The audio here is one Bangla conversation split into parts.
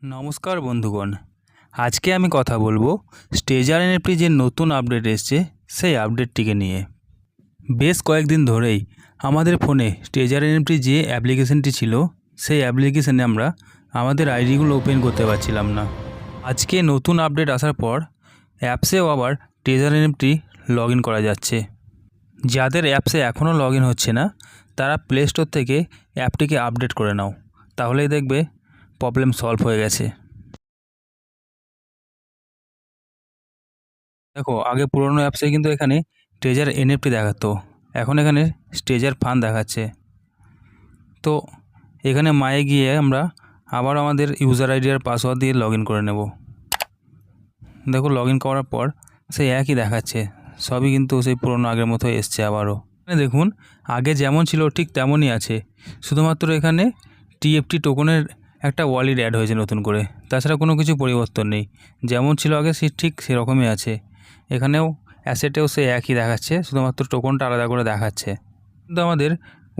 নমস্কার বন্ধুগণ, আজকে আমি কথা বলবো স্টেজার এনএফটি যে নতুন আপডেট এসছে সেই আপডেটটিকে নিয়ে। বেশ কয়েকদিন ধরেই আমাদের ফোনে স্টেজার এনএফটি যে অ্যাপ্লিকেশনটি ছিল সেই অ্যাপ্লিকেশানে আমরা আমাদের আইডিগুলো ওপেন করতে পারছিলাম না। আজকে নতুন আপডেট আসার পর অ্যাপসেও আবার স্টেজার এনএফটি লগ ইন করা যাচ্ছে। যাদের অ্যাপসে এখনও লগ ইন হচ্ছে না তারা প্লে স্টোর থেকে অ্যাপটিকে আপডেট করে নাও, তাহলেই দেখবে প্রবলেম সলভ হয়ে গেছে। দেখো, আগে পুরনো অ্যাপসে কিন্তু এখানে স্টেজার এনএফটি দেখাতো, এখন এখানে স্টেজার ফান দেখাচ্ছে। তো এখানে মায়ে গিয়ে আমরা আবার আমাদের ইউজার আইডি আর পাসওয়ার্ড দিয়ে লগ ইন করে নেব। দেখো, লগ ইন করার পর সেই একই দেখাচ্ছে, সবই কিন্তু সেই পুরনো আগের মতো এসছে আবারও। এখানে দেখুন, আগে যেমন ছিল ঠিক তেমনই আছে, শুধুমাত্র এখানে টিএফটি টোকনের একটা ওয়ালেট অ্যাড হয়েছে নতুন করে, তাছাড়া কোনো কিছু পরিবর্তন নেই। যেমন ছিল আগে সে ঠিক সেরকমই আছে। এখানেও অ্যাসেটেও সে একই দেখাচ্ছে, শুধুমাত্র টোকনটা আলাদা করে দেখাচ্ছে। কিন্তু আমাদের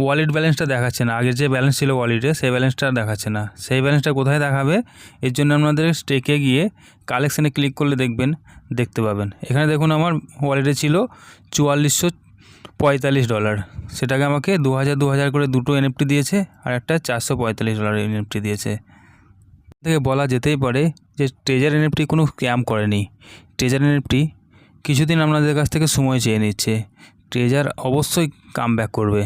ওয়ালেট ব্যালেন্সটা দেখাচ্ছে না, আগের যে ব্যালেন্স ছিল ওয়ালেটে সেই ব্যালেন্সটা দেখাচ্ছে না। সেই ব্যালেন্সটা কোথায় দেখাবে, এর জন্য আপনাদের স্টেকে গিয়ে কালেকশানে ক্লিক করলে দেখতে পাবেন। এখানে দেখুন, আমার ওয়ালেটে ছিল $4445, সেটাকে আমাকে 2000 করে দুটো এনএফটি দিয়েছে আর একটা $445 এনএফটি দিয়েছে। থেকে বলা যেতেই পারে যে ট্রেজার এনএফটি কোনো স্ক্যাম করেনি। ট্রেজার এনএফটি কিছুদিন আপনাদের কাছ থেকে সময় চেয়ে নিচ্ছে, ট্রেজার অবশ্যই কামব্যাক করবে।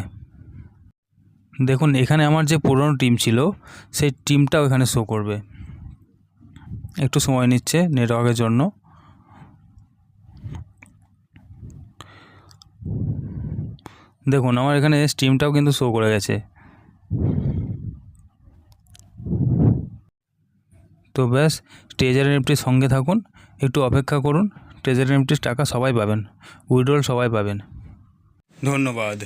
দেখুন, এখানে আমার যে পুরনো টিম ছিল সেই টিমটাও এখানে শো করবে। একটু সময় নিচ্ছে নেটওয়ার্কের জন্য। দেখুন, আমার এখানে টিমটাও কিন্তু শো করে গেছে। তো ব্যাস, ট্রেজার এনএফটির সঙ্গে থাকুন, একটু অপেক্ষা করুন। ট্রেজার এনএফটির টাকা সবাই পাবেন, উইথড্রল সবাই পাবেন। ধন্যবাদ।